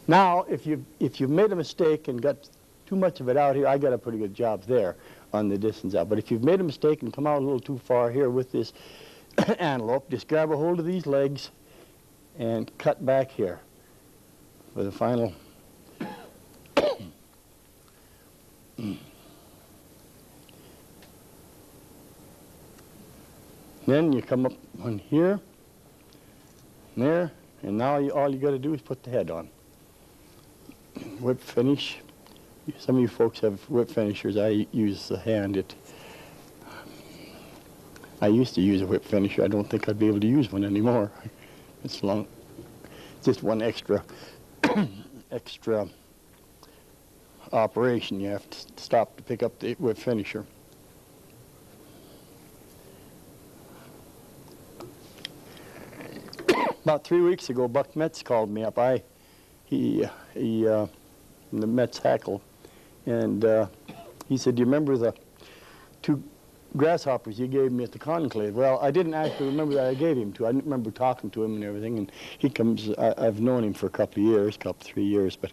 Now, if you've made a mistake and got too much of it out here, I got a pretty good job there on the distance out. But if you've made a mistake and come out a little too far here with this antelope, just grab a hold of these legs and cut back here for the final. Then you come up on here, and there, and now all you got to do is put the head on. Whip finish. Some of you folks have whip finishers. I use the hand. I used to use a whip finisher. I don't think I'd be able to use one anymore. It's long. Just one extra operation. You have to stop to pick up the whip finisher. About 3 weeks ago, Buck Metz called me up. He the Metz hackle, and he said, "Do you remember the 2 grasshoppers you gave me at the conclave?" Well, I didn't actually remember that I gave him to. I didn't remember talking to him and everything. And he comes. I've known him for a couple of years, 3 years, but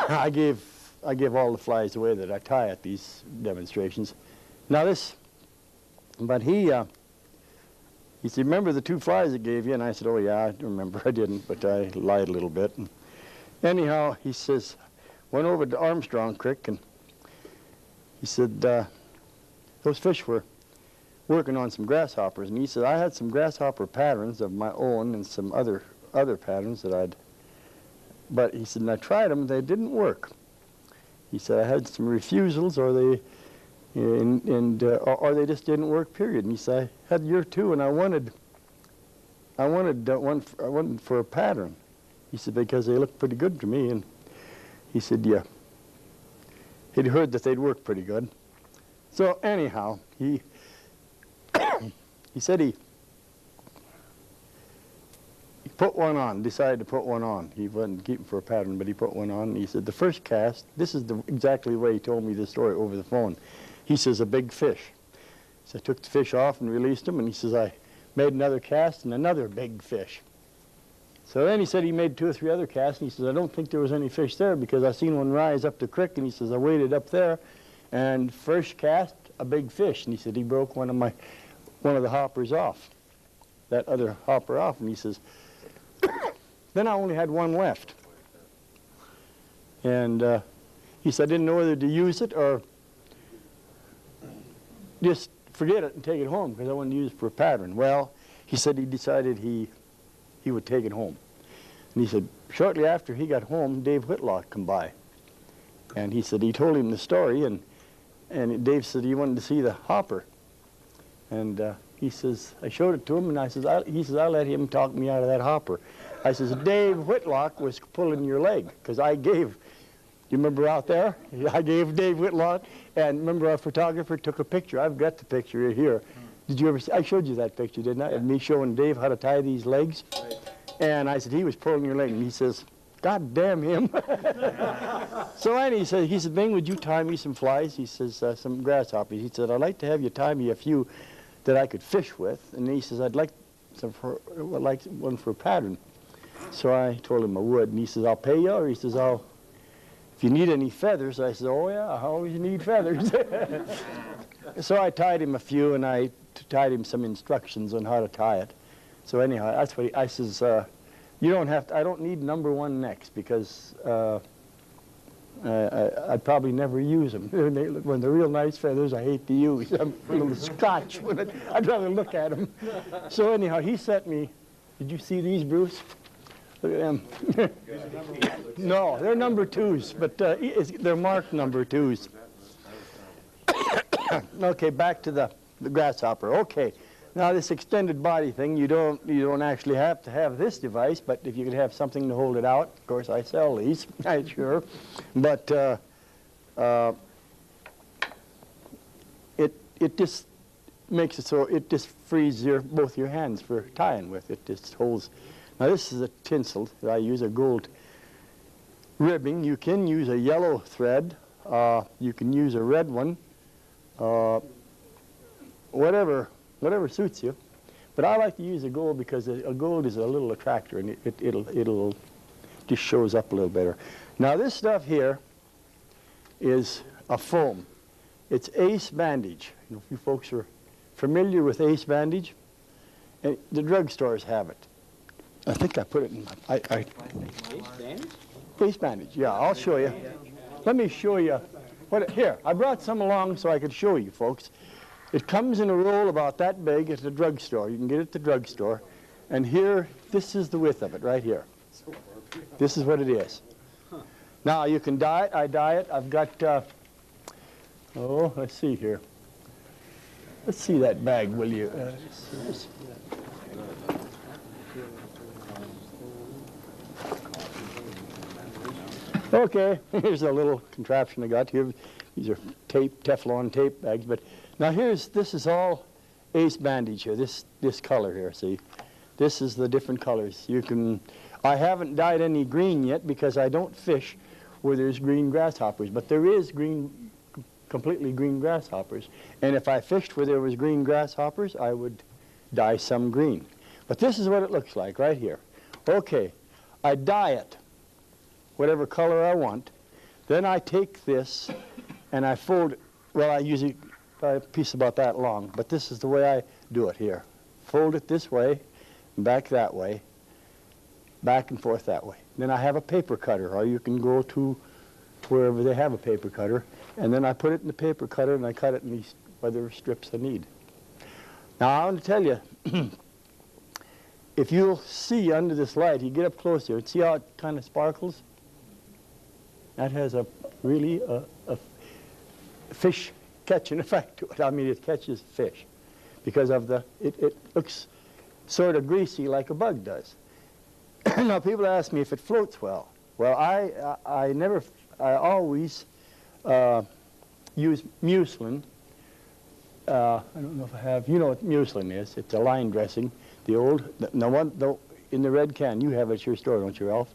I give all the flies away that I tie at these demonstrations. Now but he said, "Remember the 2 flies I gave you?" And I said, "Oh yeah, I remember. I didn't, but I lied a little bit." And anyhow, he says, went over to Armstrong Creek, and he said, those fish were working on some grasshoppers, and he said, "I had some grasshopper patterns of my own and some other patterns that but he said, and I tried them, they didn't work." He said, "I had some refusals, or they just didn't work, period." And he said, "I had your 2, and I wanted one for a pattern." He said, "Because they looked pretty good to me." And he said, "Yeah." He'd heard that they'd work pretty good. So anyhow, he said he put one on, decided to put one on. He wasn't keeping for a pattern, but he put one on. And he said, the first cast, this is exactly the way he told me the story over the phone. He says, a big fish. So I took the fish off and released him, and he says, I made another cast and another big fish. So then he said he made 2 or 3 other casts, and he says, I don't think there was any fish there because I seen one rise up the creek, and he says, I waited up there, and first cast, a big fish. And he said he broke one of the hoppers off, that other hopper off, and he says, then I only had one left. And he said, I didn't know whether to use it or just forget it and take it home because I wanted to use it for a pattern. Well, he said he decided he would take it home. And he said, shortly after he got home, Dave Whitlock come by. And he said he told him the story, and Dave said he wanted to see the hopper. And he says, I showed it to him, and he says, I'll let him talk me out of that hopper. I says, Dave Whitlock was pulling your leg, because I gave, you remember out there? I gave Dave Whitlock, and remember our photographer took a picture. I've got the picture here. Did you ever see? I showed you that picture, didn't I? Of me showing Dave how to tie these legs. Right. And I said, he was pulling your leg, and he says, God damn him. So and he said, Bing, would you tie me some flies? He says, some grasshoppers. He said, I'd like to have you tie me a few that I could fish with. And he says, I'd like one for a pattern. So I told him I would. And he says, I'll pay you, or he says, if you need any feathers. I said, oh yeah, I always need feathers. So I tied him a few, and I tied him some instructions on how to tie it. So anyhow, that's what I says, you don't have to, I don't need number 1 necks because I'd probably never use them. When they're real nice feathers, I hate to use. I'm a little scotch with it. I'd rather look at them. So anyhow, he sent me, did you see these, Bruce? Look at them. No, they're number 2s, but they're marked number 2s. Okay, back to the grasshopper. Okay, now this extended body thing, you don't actually have to have this device, but if you could have something to hold it out, of course I sell these, I'm sure. But it just makes it so it just frees both your hands for tying with. It just holds. Now this is a tinsel that I use, a gold ribbing. You can use a yellow thread. You can use a red one. Whatever suits you. But I like to use a gold because a gold is a little attractor, and it'll just shows up a little better. Now this stuff here is a foam. It's Ace bandage. You know, if you folks are familiar with Ace bandage, and the drugstores have it. I think I put it in my... Ace bandage? Ace bandage, yeah, I'll show you. Let me show you. Here, I brought some along so I could show you, folks. It comes in a roll about that big at the drugstore. You can get it at the drugstore. And here, this is the width of it right here. This is what it is. Now, you can dye it. I dye it. I've got, let's see here. Let's see that bag, will you? Okay, here's a little contraption I got here. These are Teflon tape bags. But now this is all Ace bandage here. This color here, see? This is the different colors. I haven't dyed any green yet because I don't fish where there's green grasshoppers. But there is completely green grasshoppers. And if I fished where there was green grasshoppers, I would dye some green. But this is what it looks like right here. Okay, I dye it whatever color I want. Then I take this and I fold it. Well, I usually a piece about that long, but this is the way I do it here. Fold it this way, back that way, back and forth that way. Then I have a paper cutter, or you can go to wherever they have a paper cutter, and then I put it in the paper cutter and I cut it in these whatever strips I need. Now I want to tell you, if you'll see under this light, you get up close here, and see how it kind of sparkles? That has a really a fish catching effect to it. I mean, it catches fish because of it looks sort of greasy like a bug does. Now, people ask me if it floats well. Well, I always use mucilin. I don't know if I have, you know what mucilin is. It's a line dressing. The one in the red can. You have it at your store, don't you, Ralph?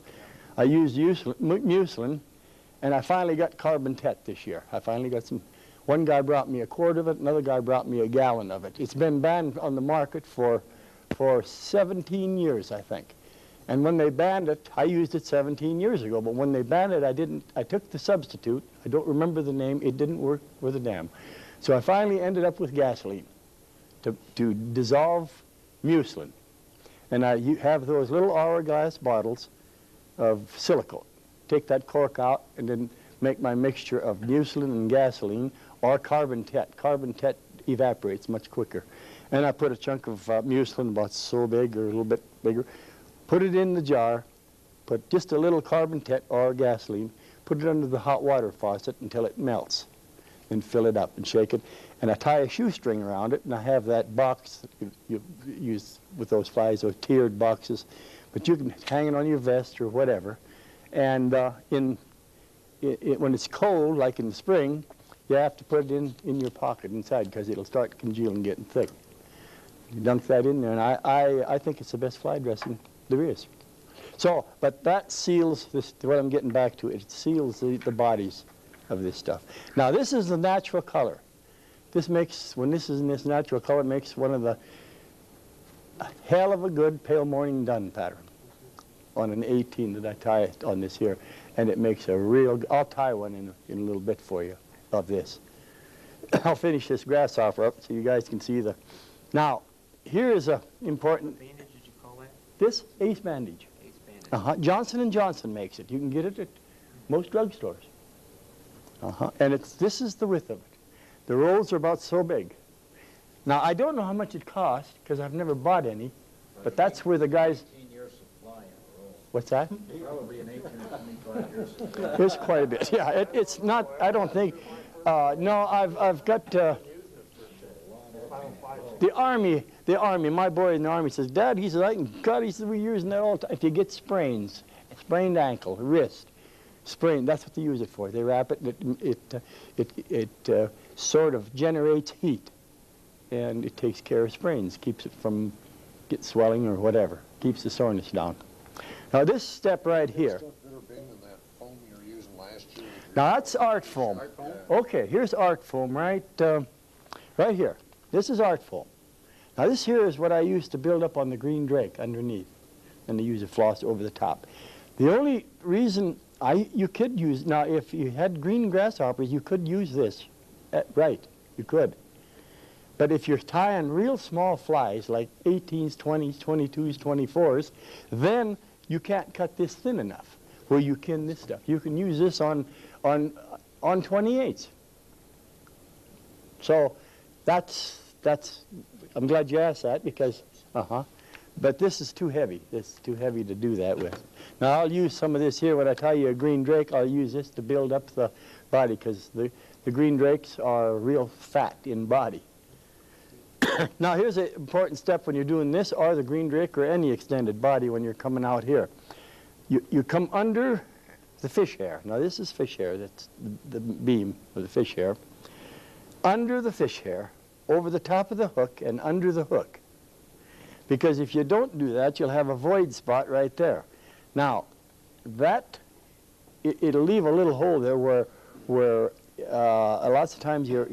I use mucilin. And I finally got carbon-tet this year. I finally got some. One guy brought me a quart of it. Another guy brought me a gallon of it. It's been banned on the market for 17 years, I think. And when they banned it, I used it 17 years ago. But when they banned it, I took the substitute. I don't remember the name. It didn't work with a damn. So I finally ended up with gasoline to dissolve mucilin. And I have those little hourglass bottles of silicone. Take that cork out and then make my mixture of mucilin and gasoline or carbon-tet. Carbon-tet evaporates much quicker. And I put a chunk of mucilin about so big or a little bit bigger, put it in the jar, put just a little carbon-tet or gasoline, put it under the hot water faucet until it melts, and fill it up and shake it. And I tie a shoestring around it, and I have that box that you use with those flies, those tiered boxes. But you can hang it on your vest or whatever. And when it's cold, like in the spring, you have to put it in your pocket inside because it'll start congealing, getting thick. You dunk that in there, and I think it's the best fly dressing there is. So, but that seals this, what I'm getting back to, it seals the bodies of this stuff. Now, this is the natural color. This makes, when this is in this natural color, it makes one of the hell of a good pale morning dun pattern on an 18 that I tie it on this here, and it makes a real, I'll tie one in a little bit for you of this. I'll finish this grasshopper up so you guys can see the, now, here is a important, what bandage did you call that? This Ace bandage. Ace bandage. Johnson & Johnson makes it. You can get it at most drugstores. And this is the width of it. The rolls are about so big. Now, I don't know how much it costs because I've never bought any, but that's where the guys, what's that? Probably an 18 or 25 years. There's quite a bit. Yeah, it's not, I don't think, no, I've got, the Army, my boy in the Army says, Dad, he says, God, he says, we're using that all the time. If you get sprains, sprained ankle, wrist, sprain, that's what they use it for. They wrap it, and it sort of generates heat, and it takes care of sprains, keeps it from get swelling or whatever, keeps the soreness down. Now this step right here. Now that's art foam. Okay, here's art foam right here. This is art foam. Now this here is what I used to build up on the green drake underneath, and to use a floss over the top. The only reason you could use, now if you had green grasshoppers, you could use this, right, you could. But if you're tying real small flies, like 18s, 20s, 22s, 24s, then you can't cut this thin enough where you can this stuff. You can use this on 28s. So that's, I'm glad you asked that because, but this is too heavy. This is too heavy to do that with. Now I'll use some of this here. When I tie you a green drake, I'll use this to build up the body because the green drakes are real fat in body. Now here's an important step when you're doing this or the green drake or any extended body when you're coming out here. You come under the fish hair. Now this is fish hair. That's the beam of the fish hair. Under the fish hair, over the top of the hook and under the hook. Because if you don't do that, you'll have a void spot right there. Now, it'll leave a little hole there where lots of times your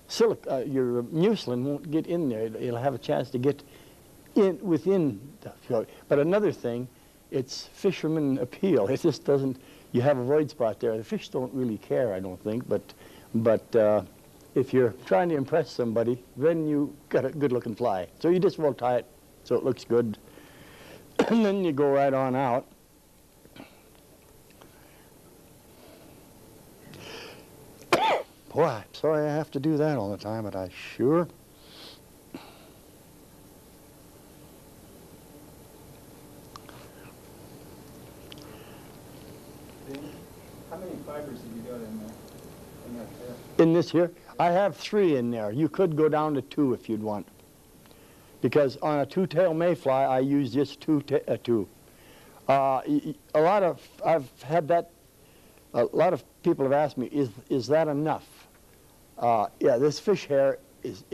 mucilin won't get in there. It'll have a chance to get in within the float. But another thing, it's fisherman appeal. It just doesn't, you have a void spot there. The fish don't really care, I don't think, but if you're trying to impress somebody, then you got a good-looking fly. So you just will tie it so it looks good, and then you go right on out. Boy, I'm sorry I have to do that all the time, but I sure... How many fibers have you got in there? In that tail? In this here? I have 3 in there. You could go down to 2 if you'd want. Because on a 2-tail mayfly, I use just 2. I've had that, a lot of people have asked me, is that enough? Yeah, this fish hair is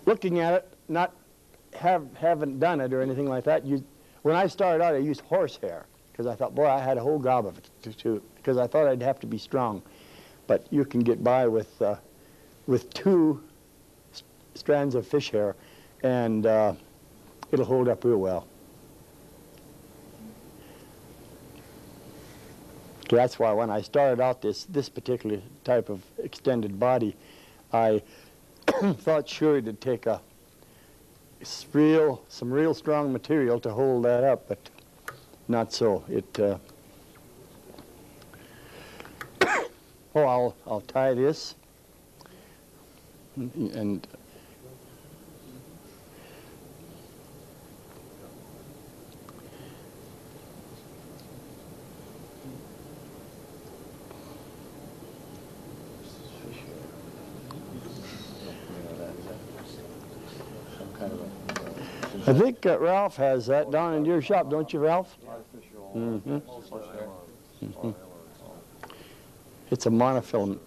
looking at it, haven't done it or anything like that. When I started out, I used horsehair because I thought, boy, I had a whole gob of it because I thought I'd have to be strong. But you can get by with 2 strands of fish hair, and it'll hold up real well. That's why when I started out this particular type of extended body, I thought sure it'd take some real strong material to hold that up, but not so. I'll tie this and I think Ralph has that down in your shop, don't you, Ralph? Mm-hmm. It's a monofilament.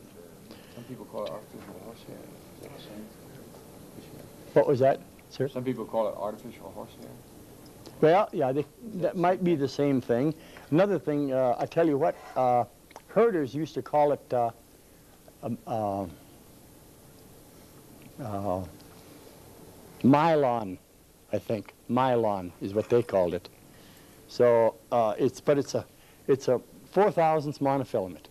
Some people call it artificial horsehair. Is that the same? What was that, sir? Some people call it artificial horsehair. Well, yeah, that might be the same thing. Another thing, I tell you what, herders used to call it Mylon, I think. Mylon is what they called it. So it's a 4/1000 monofilament.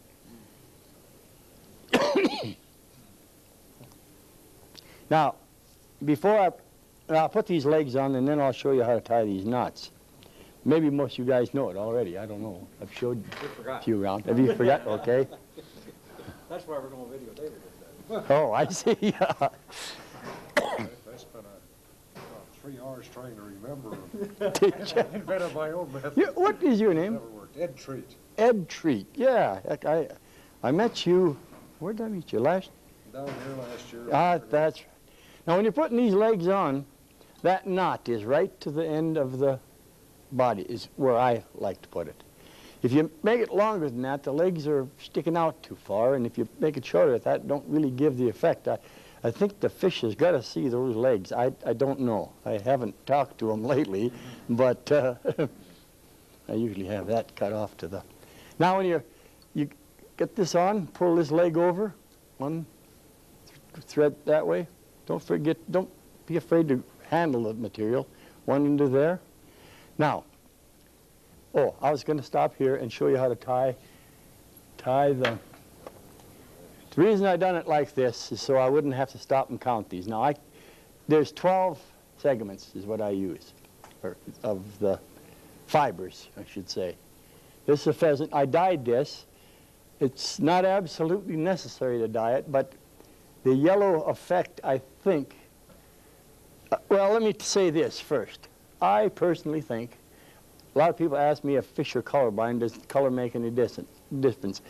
Now, before I'll put these legs on, and then I'll show you how to tie these knots. Maybe most of you guys know it already. I don't know. I've showed a few around. Have you forgot? Okay. That's why we're going to video David did that. Oh, I see. I spent 3 hours trying to remember them. Did you? I invented my own method. What is your name? Never worked. Ed Treat. Ed Treat. Yeah. I met you, where did I meet you? Down here last year. That's right. Now, when you're putting these legs on, that knot is right to the end of the body, is where I like to put it. If you make it longer than that, the legs are sticking out too far, and if you make it shorter, that don't really give the effect. I think the fish has got to see those legs. I don't know. I haven't talked to them lately, but I usually have that cut off to the... Now, when you get this on, pull this leg over, 1, thread that way. Don't be afraid to handle the material. One into there. Now, I was going to stop here and show you how to tie the... The reason I done it like this is so I wouldn't have to stop and count these. Now, there's 12 segments is what I use, of the fibers, I should say. This is a pheasant. I dyed this. It's not absolutely necessary to dye it, but the yellow effect, I think... well, let me say this first. I personally think, a lot of people ask me if fish are colorblind, does color make any difference?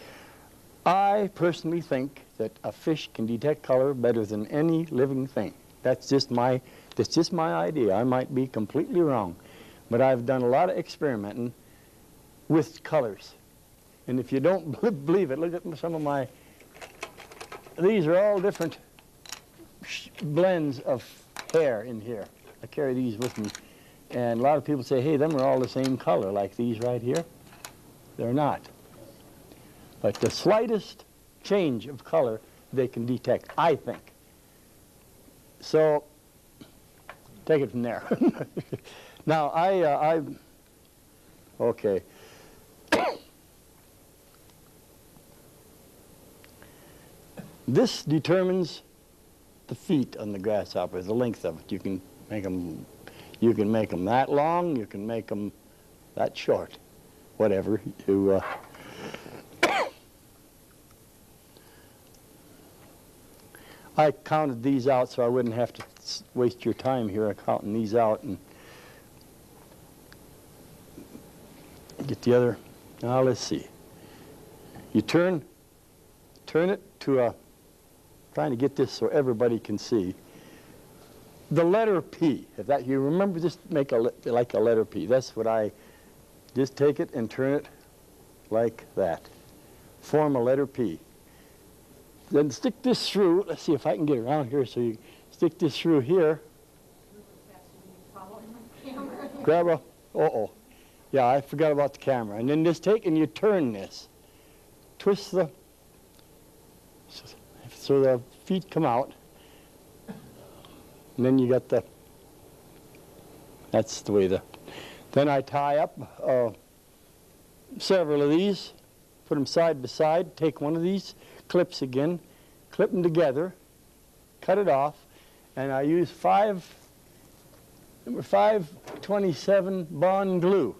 I personally think that a fish can detect color better than any living thing. That's just my idea. I might be completely wrong, but I've done a lot of experimenting with colors. And if you don't believe it, look at some of my, these are all different blends of hair in here. I carry these with me. And a lot of people say, hey, them are all the same color, like these right here. They're not. But the slightest change of color they can detect, I think. So, take it from there. Now, okay. This determines the feet on the grasshopper, the length of it. You can make them that long, you can make them that short, whatever. I counted these out so I wouldn't have to waste your time here counting these out and get the other. Now let's see. You turn it to a, trying to get this so everybody can see. The letter P, if that, you remember, just make like a letter P. That's what I, just take it and turn it like that. Form a letter P. Then stick this through. Let's see if I can get around here. So you stick this through here. Grab a, yeah, I forgot about the camera. And then just take and you turn this. Twist the, so the feet come out. And then you got the, that's the way then I tie up several of these, put them side by side, take one of these clips again, clip them together, cut it off, and I use number 527 Bond glue.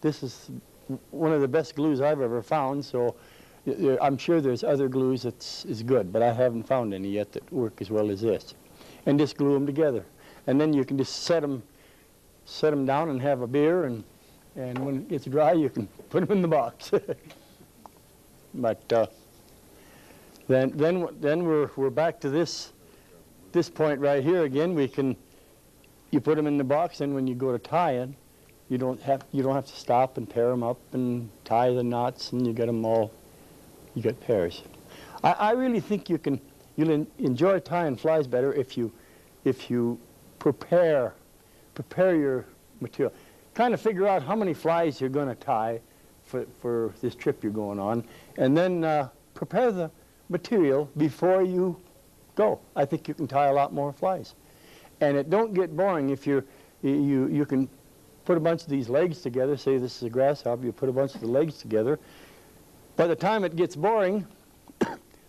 This is one of the best glues I've ever found, so I'm sure there's other glues that's good, but I haven't found any yet that work as well as this. And just glue them together. And then you can just set them down and have a beer, and when it gets dry, you can put them in the box. But then we're back to this point right here again. You put them in the box, and when you go to tying, you don't have to stop and pair them up and tie the knots, and you get them all. You get pairs. I really think you'll enjoy tying flies better if you prepare your material. Kind of figure out how many flies you're going to tie for this trip you're going on, and then prepare the material before you go. I think you can tie a lot more flies, and it don't get boring if you can put a bunch of these legs together. Say this is a grasshopper, you put a bunch of the legs together. By the time it gets boring,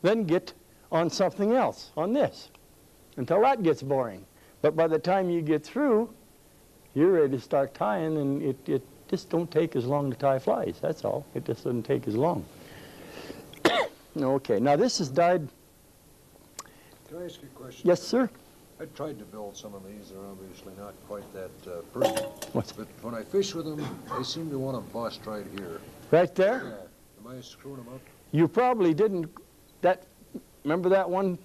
then get on something else, on this, until that gets boring. But by the time you get through, you're ready to start tying, and it just don't take as long to tie flies, that's all. It just doesn't take as long. Okay, now this is dyed. Can I ask you a question? Yes, sir? I tried to build some of these. They're obviously not quite that pretty. What's But when I fish with them, they seem to want to bust right here. right there? Yeah. Am I screwing them up? You probably didn't, remember that one,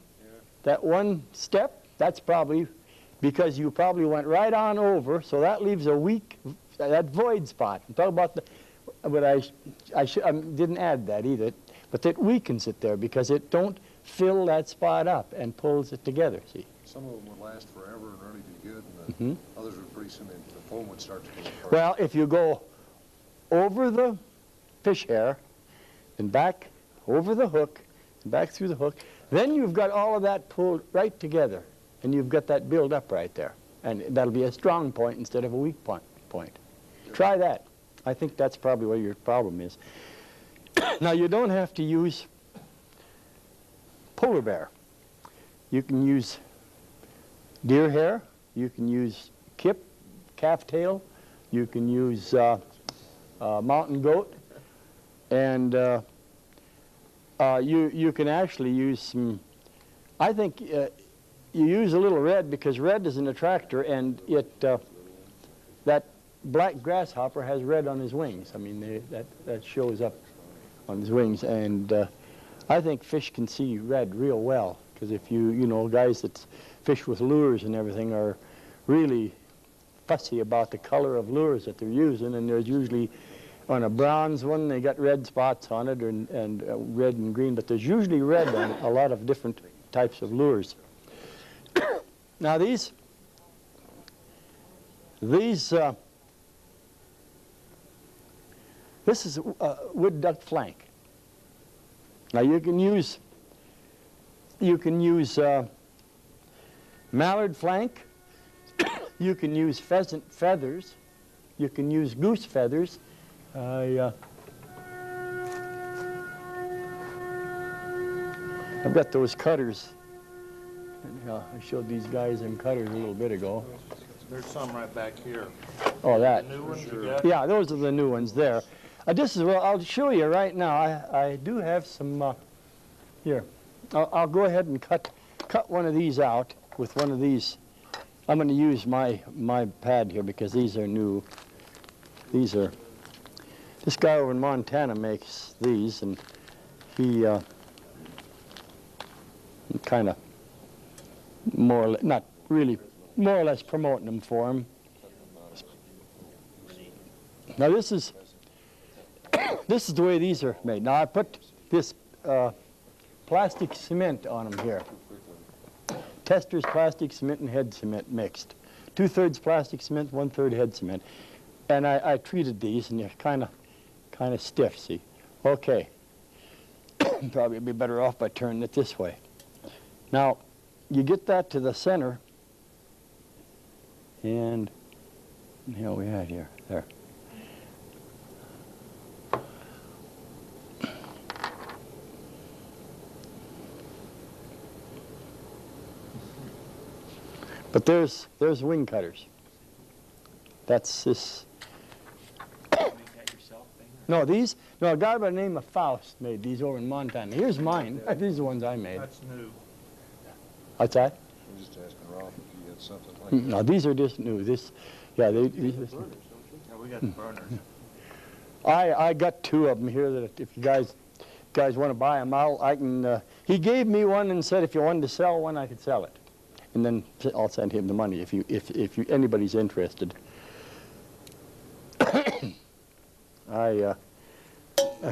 that one step? That's probably because you probably went right on over, so that leaves a weak, that void spot. I'm talking about but I didn't add that either, but it weakens it there because it don't fill that spot up and pulls it together, see? Some of them would last forever and really be good, and others would pretty soon, the foam would start to come apart. Well, if you go over the fish hair and back over the hook and back through the hook, Then you've got all of that pulled right together, and you've got that build up right there. And that'll be a strong point instead of a weak point. Try that. I think that's probably where your problem is. Now, you don't have to use polar bear. You can use deer hair. You can use calf tail. You can use mountain goat. And you can actually use some, I think you use a little red because red is an attractor, and that black grasshopper has red on his wings. I mean, that shows up on his wings, and I think fish can see red real well, because if you know, guys that fish with lures and everything are really fussy about the color of lures that they're using, and there's usually, on a bronze one, they got red spots on it, and red and green, but there's usually red on a lot of different types of lures. Now this is wood duck flank. Now you can use mallard flank, you can use pheasant feathers, you can use goose feathers. I've got those cutters. And, I showed these guys them cutters a little bit ago. There's some right back here. Oh, that. The new ones you got? Yeah, those are the new ones there. This is, well, I'll show you right now. I do have some, here. I'll go ahead and cut one of these out with one of these. I'm going to use my pad here because these are new. This guy over in Montana makes these, and he kind of more or less promoting them for him. Now this is the way these are made. Now I put this plastic cement on them here. Testor's plastic cement and head cement mixed. 2/3 plastic cement, 1/3 head cement. And I treated these, and they're kind of stiff, see. Okay. Probably be better off by turning it this way. Now, you get that to the center, and here we had here, there. But there's wing cutters. That's this. No, a guy by the name of Faust made these over in Montana. Here's mine. These are the ones I made. That's new. What's that? I'm just asking Ralph if he had something like No, these are just new. These. Yeah, we got the burners. I got 2 of them here that if you guys want to buy them, I can. He gave me one and said if you wanted to sell one, I could sell it, and then I'll send him the money if anybody's interested.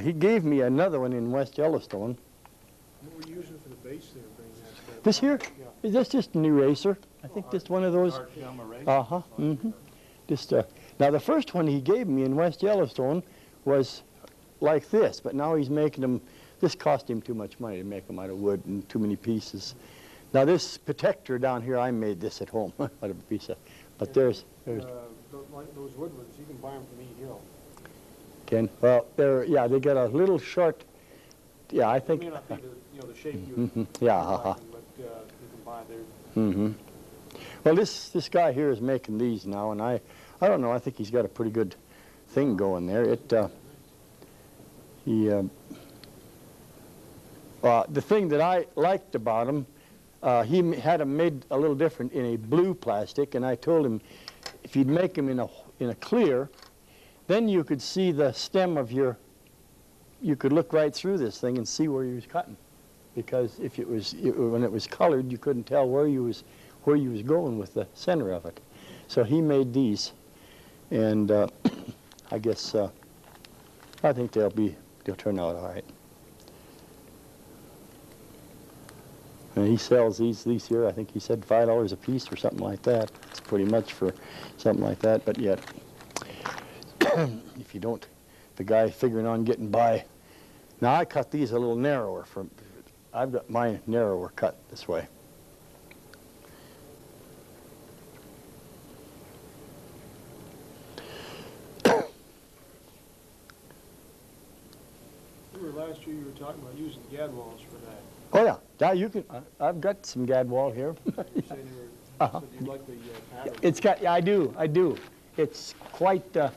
He gave me another one in West Yellowstone. What were you using for the base there? This here? Yeah. Is this just an eraser? I think just one of those. Uh-huh. Mm-hmm. Just now the first one he gave me in West Yellowstone was like this, but now he's making them. This cost him too much money to make them out of wood and too many pieces. Now this protector down here, I made this at home out of a piece of. But there's like those wood ones, you can buy them from E. Hill. Well, they got a little short. Yeah, I think. It may not be the shape you. Yeah. But you can buy there. Mm-hmm. Well, this guy here is making these now, and I don't know. I think he's got a pretty good thing going there. The thing that I liked about him, he had them made a little different in a blue plastic, and I told him if you'd make them in a clear, then you could see the stem of you could look right through this thing and see where you was cutting, because if when it was colored, you couldn't tell where you was going with the center of it. So he made these, and I guess I think they'll turn out all right. And he sells these here. I think he said $5 a piece or something like that. It's pretty much for something like that, but yet. If you don't, the guy figuring on getting by. Now I cut these a little narrower I've got mine narrower cut this way. Remember last year you were talking about using gadwalls for that. Oh yeah, now you can. I've got some gadwall here. You said you were, said you'd like the pattern. It's got. Yeah, I do. It's quite. The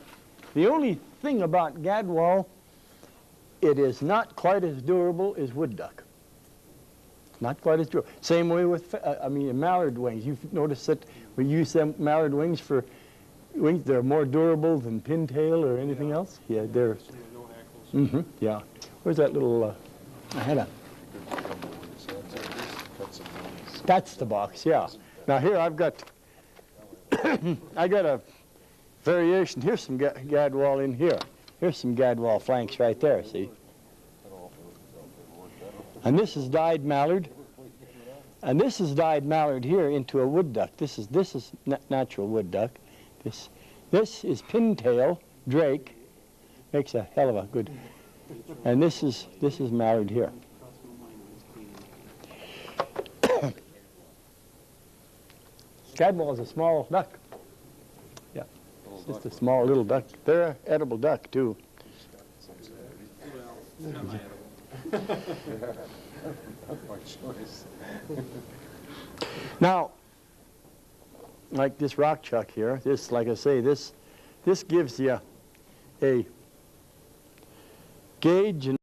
only thing about gadwall, it is not quite as durable as wood duck. Not quite as durable. Same way with, mallard wings. You've noticed that we use them mallard wings for wings. They're more durable than pintail or anything else. Yeah, they're. So no hackles. Mm-hmm. Yeah. Where's that little? I had a. That's the box. Yeah. Now here I've got. I got a variation. Here's some gadwall in here. Here's some gadwall flanks right there. See. And this is dyed mallard. And this is dyed mallard here into a wood duck. This is natural wood duck. This is pintail drake. Makes a hell of a good. And this is mallard here. Gadwall is a small duck. Yeah, it's just a small little duck. They're an edible duck too. Now, like this rock chuck here, this, like I say, this gives you a gauge and